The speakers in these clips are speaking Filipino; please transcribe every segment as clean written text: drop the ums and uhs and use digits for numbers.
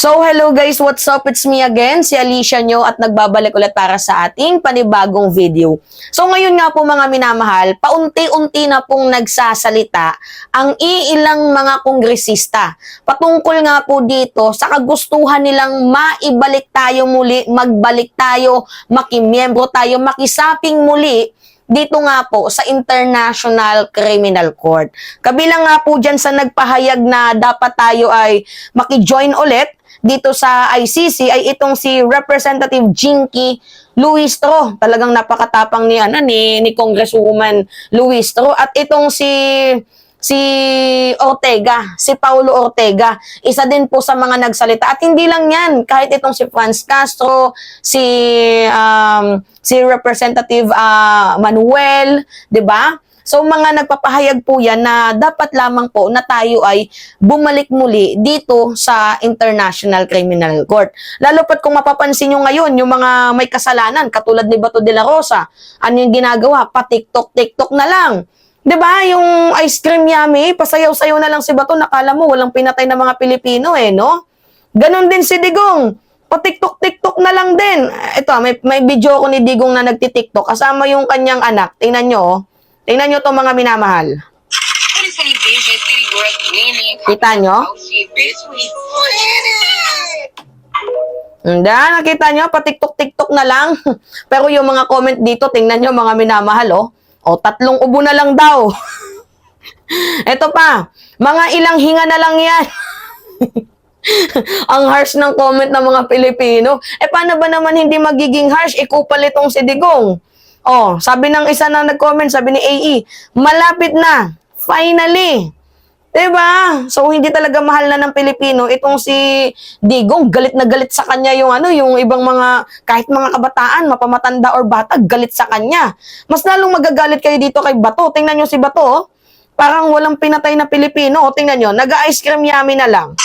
So, hello guys, what's up? It's me again, si Alicia nyo at nagbabalik ulit para sa ating panibagong video. So, ngayon nga po mga minamahal, paunti-unti na pong nagsasalita ang iilang mga kongresista patungkol nga po dito sa kagustuhan nilang maibalik tayo muli, magbalik tayo, makimiyembro tayo, makisaping muli dito nga po sa International Criminal Court. Kabilang nga po dyan sa nagpahayag na dapat tayo ay maki-join ulit dito sa ICC ay itong si Representative Jinky Luistro. Talagang napakatapang ni Congresswoman Luistro. At itong si Ortega, si Paulo Ortega, isa din po sa mga nagsalita. At hindi lang yan, kahit itong si Franz Castro, si Representative Manuel, 'di ba? So mga nagpapahayag po yan na dapat lamang po na tayo ay bumalik muli dito sa International Criminal Court. Lalo pat kung mapapansin nyo ngayon, yung mga may kasalanan, katulad ni Bato de la Rosa, ano yung ginagawa? Pa-TikTok na lang. 'Di ba? Yung ice cream yummy, pasayaw-sayaw na lang si Bato, nakala mo walang pinatay na mga Pilipino no? Ganon din si Digong. Pa-TikTok na lang din. Ito, may video ko ni Digong na nagti-TikTok kasama yung kanyang anak. Tingnan nyo, Tingnan nyo itong mga minamahal. Kita nyo? Hindi, nakita nyo? Pa-TikTok na lang. Pero yung mga comment dito, tingnan nyo mga minamahal, O, 3 ubo na lang daw. Ito pa, mga ilang hinga na lang yan. Ang harsh ng comment ng mga Pilipino. Paano ba naman hindi magiging harsh? Ikupal itong si Digong. Sabi ng isa na nag-comment, sabi ni AE, malapit na. Finally. Diba? So, hindi talaga mahal na ng Pilipino. Itong si Digong, galit na galit sa kanya yung ibang mga, kahit mga kabataan, mapamatanda or bata, galit sa kanya. Mas lalong magagalit kayo dito kay Bato. Tingnan nyo si Bato, parang walang pinatay na Pilipino. Tingnan nyo, nag-ice cream yummy na lang.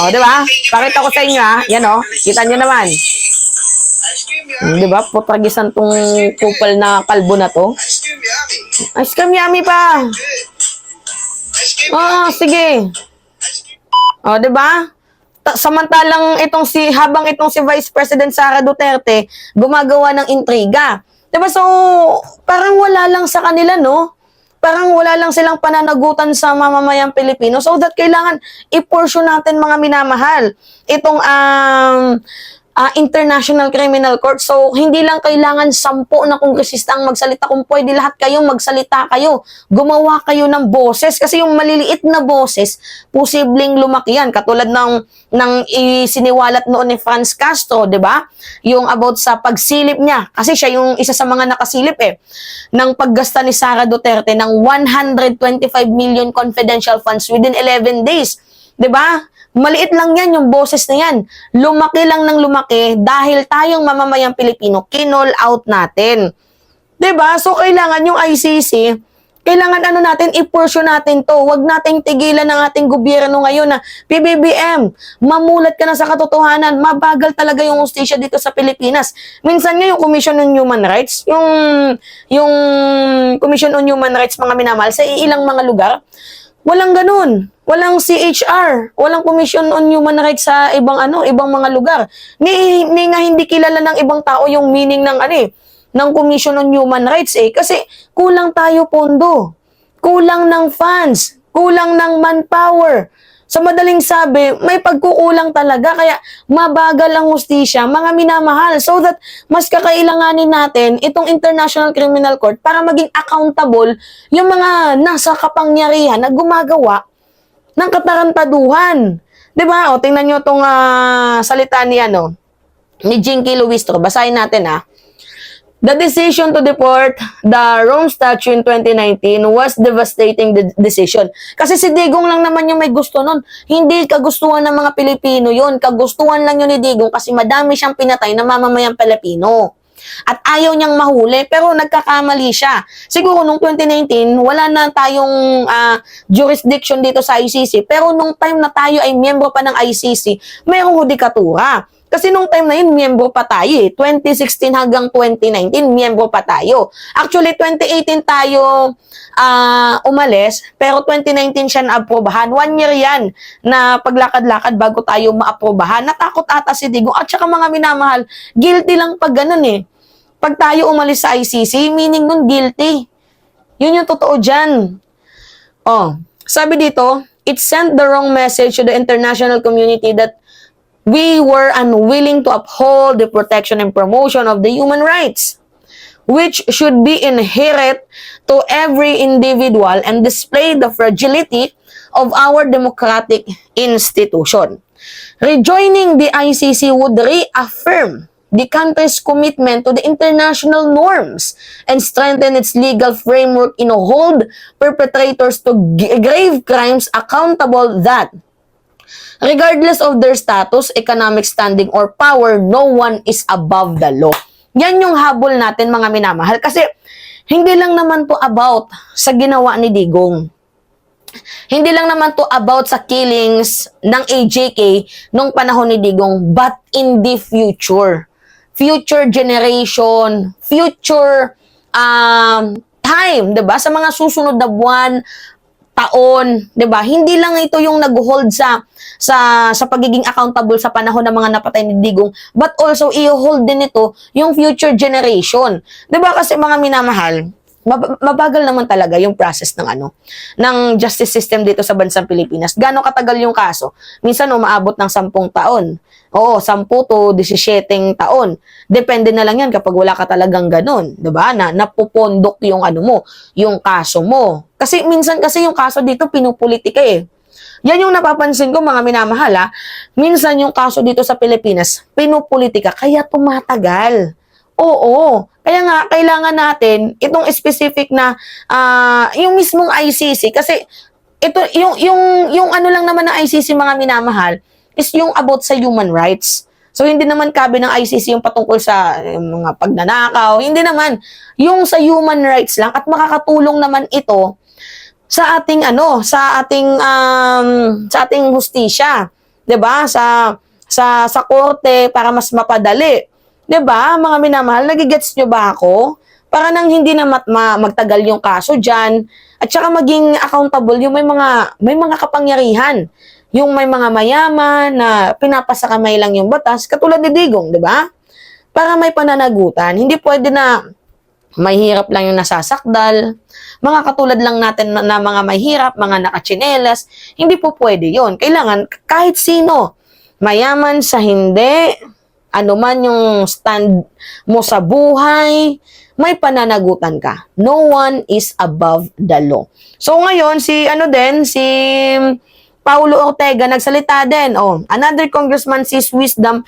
Diba? Pakita ko sa inyo, Yan, kita nyo naman. Diba? Putragisan tong kupal na kalbo na to. Ice cream yummy pa. Sige. Diba? Samantalang habang itong si Vice President Sara Duterte gumagawa ng intriga. Diba? So, parang wala lang sa kanila, no? Parang wala lang silang pananagutan sa mamamayang Pilipino. So that kailangan i-portion natin mga minamahal itong International Criminal Court. So, hindi lang kailangan 10 na kongresista ang magsalita. Kung pwede lahat kayong magsalita kayo. Gumawa kayo ng boses. Kasi yung maliliit na boses, posibleng lumaki yan. Katulad ng isiniwalat noon ni Franz Castro, di ba? Yung about sa pagsilip niya. Kasi siya yung isa sa mga nakasilip ng paggasta ni Sara Duterte ng 125 million confidential funds within 11 days. Di ba? Maliit lang yan, yung boses na yan. Lumaki lang ng lumaki dahil tayong mamamayang Pilipino, kinall out natin. 'Di ba? So, kailangan yung ICC, kailangan natin, i-pursue natin to. Huwag nating tigilan ng ating gobyerno ngayon na, PBBM, mamulat ka na sa katotohanan. Mabagal talaga yung hustisya dito sa Pilipinas. Minsan nga yung Commission on Human Rights, yung Commission on Human Rights, mga minamahal, sa ilang mga lugar, walang ganun. Walang CHR, walang Commission on Human Rights sa ibang mga lugar. Ni nga hindi kilala ng ibang tao yung meaning ng Commission on Human Rights kasi kulang tayo pondo, kulang ng funds, kulang ng manpower. Sa madaling sabi, may pagkukulang talaga kaya mabagal ang hustisya, mga minamahal. So that mas kakailanganin natin itong International Criminal Court para maging accountable yung mga nasa kapangyarihan na gumagawa ng katarantaduhan. 'Di ba? Tingnan niyo tong salita ni Jinky Luistro. Basahin natin The decision to deport the Rome Statue in 2019 was devastating decision. Kasi si Digong lang naman yung may gusto nun. Hindi kagustuhan ng mga Pilipino yun. Kagustuhan lang yun ni Digong kasi madami siyang pinatay na mamamayang Pilipino. At ayaw niyang mahuli, pero nagkakamali siya. Siguro nung 2019, wala na tayong jurisdiction dito sa ICC, pero nung time na tayo ay miyembro pa ng ICC, mayroong hudikatura. Kasi nung time na yun, miyembro pa tayo eh. 2016 hanggang 2019, miyembro pa tayo. Actually, 2018 tayo umalis, pero 2019 siya na-aprobahan. 1 year yan na paglakad-lakad bago tayo ma-aprobahan. Natakot ata si Digong. At saka mga minamahal, guilty lang pag ganun eh. Pag tayo umalis sa ICC, meaning nun guilty. Yun yung totoo dyan. Oh, sabi dito, it sent the wrong message to the international community that we were unwilling to uphold the protection and promotion of the human rights, which should be inherent to every individual and display the fragility of our democratic institution. Rejoining the ICC would reaffirm the country's commitment to the international norms and strengthen its legal framework in hold perpetrators to grave crimes accountable that regardless of their status, economic standing, or power, no one is above the law. Yan yung habol natin mga minamahal. Kasi hindi lang naman to about sa ginawa ni Digong. Hindi lang naman to about sa killings ng AJK nung panahon ni Digong, but in the future. Future generation, future time, 'di ba? Sa mga susunod na buwan, taon, 'di ba? Hindi lang ito yung nag-hold sa pagiging accountable sa panahon ng mga napatay ni Digong, but also i-hold din ito yung future generation. 'Di ba? Kasi mga minamahal, mabagal naman talaga yung process ng justice system dito sa bansang Pilipinas. Gaano katagal yung kaso? Minsan umaabot ng 10 taon. Oo, 10 to 17 taon. Depende na lang yan kapag wala ka talagang ganun, 'di ba? Na napupondok yung yung kaso mo. Kasi minsan kasi yung kaso dito pinupolitika eh. Yan yung napapansin ko mga minamahal ha. Minsan yung kaso dito sa Pilipinas, pinupolitika kaya tumatagal. Oo. Kaya nga, kailangan natin itong specific na yung mismong ICC kasi ito yung lang naman ng ICC mga minamahal is yung about sa human rights. So hindi naman kabi ng ICC yung patungkol sa mga pagnanakaw, hindi naman yung sa human rights lang at makakatulong naman ito sa ating sa ating hustisya, 'di ba? Sa korte para mas mapadali. 'Di ba? Mga minamahal, nagigets nyo ba ako? Para nang hindi na magtagal yung kaso diyan at saka maging accountable yung may mga kapangyarihan. Yung may mga mayaman na pinapasakamay lang yung batas katulad ni Digong, 'di ba? Para may pananagutan. Hindi pwede na mahirap lang yung nasasakdal. Mga katulad lang natin na mga mahirap, mga nakatsinelas, hindi po pwede yon. Kailangan kahit sino, mayaman sa hindi, anuman yung stand mo sa buhay, may pananagutan ka. No one is above the law. So ngayon, si Paulo Ortega nagsalita din. Another congressman sees wisdom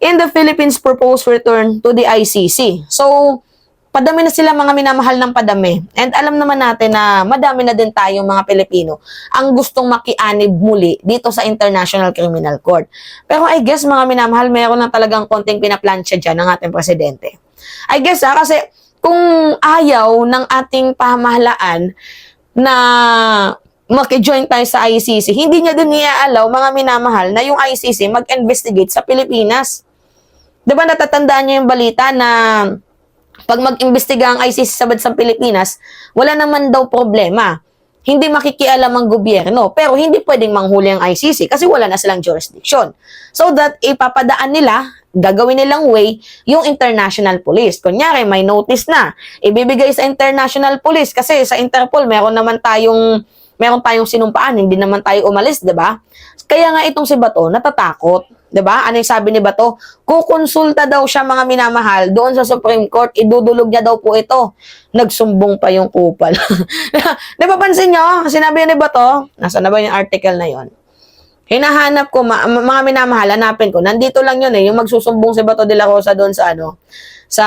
in the Philippines proposed return to the ICC. So, padami na sila mga minamahal ng padami. And alam naman natin na madami na din tayong mga Pilipino ang gustong makianib muli dito sa International Criminal Court. Pero I guess mga minamahal, meron na talagang konting pinaplansya dyan ng ating presidente. I guess kasi kung ayaw ng ating pamahalaan na maki-join tayo sa ICC, hindi niya din iaalaw mga minamahal na yung ICC mag-investigate sa Pilipinas. Diba natatandaan niyo yung balita na pag mag-imbestiga ang ICC sa bansang Pilipinas, wala naman daw problema. Hindi makikialam ang gobyerno, pero hindi pwedeng manghuli ang ICC kasi wala na silang jurisdiction. So that ipapadaan nila, gagawin nilang way, yung international police. Kunyari, may notice na, ibibigay sa international police kasi sa Interpol meron tayong sinumpaan, hindi naman tayo umalis, 'di ba? Kaya nga itong si Bato natatakot, 'di ba? Ano yung sabi ni Bato? Kukonsulta daw siya mga minamahal doon sa Supreme Court, idudulog niya daw po ito. Nagsumbong pa yung kupal. Di ba pansin nyo? Sinabi ni Bato, nasa na ba yung article na yon? Hinahanap ko, mga minamahal, hanapin ko. Nandito lang yun yung magsusumbong si Bato de la Rosa doon sa sa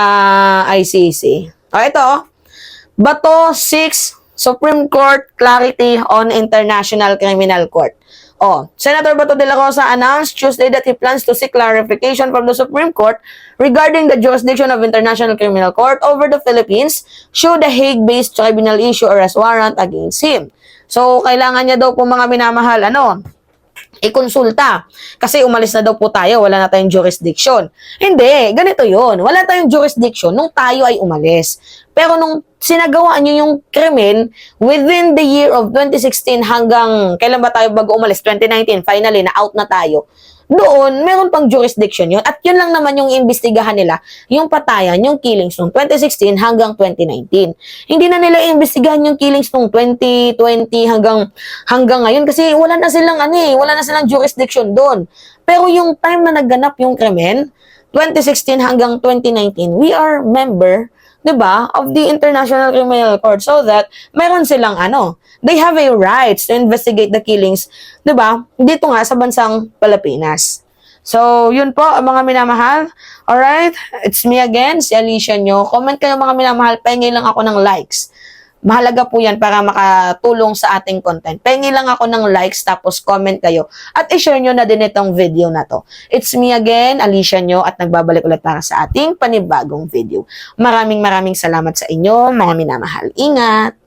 ICC. Ito, Bato 6 Supreme Court clarity on International Criminal Court. Senator Bato de la Rosa announced Tuesday that he plans to seek clarification from the Supreme Court regarding the jurisdiction of International Criminal Court over the Philippines should the Hague-based tribunal issue arrest warrant against him. So, kailangan niya daw po mga minamahal, ikonsulta. Kasi umalis na daw po tayo, wala na tayong jurisdiction. Hindi, ganito yon. Wala tayong jurisdiction nung tayo ay umalis. Pero nung sinagawa nyo yung krimen, within the year of 2016 hanggang, kailan ba tayo bago umalis? 2019, finally, na-out na tayo. Doon, meron pang jurisdiction yun. At yun lang naman yung imbestigahan nila, yung patayan, yung killings nung 2016 hanggang 2019. Hindi na nila imbestigahan yung killings nung 2020 hanggang ngayon kasi wala na silang jurisdiction doon. Pero yung time na nagganap yung krimen, 2016 hanggang 2019, we are member, 'di ba, of the International Criminal Court, so that meron silang they have a rights to investigate the killings, 'di ba? Dito nga sa bansang Pilipinas. So, yun po, mga minamahal. Alright? It's me again, si Alicia nyo. Comment kayo, mga minamahal. Pahingi lang ako ng likes. Mahalaga po yan para makatulong sa ating content. Pahingi lang ako ng likes, tapos comment kayo. At i-share nyo na din itong video na to. It's me again, Alicia nyo, at nagbabalik ulit para sa ating panibagong video. Maraming salamat sa inyo, mga minamahal. Ingat!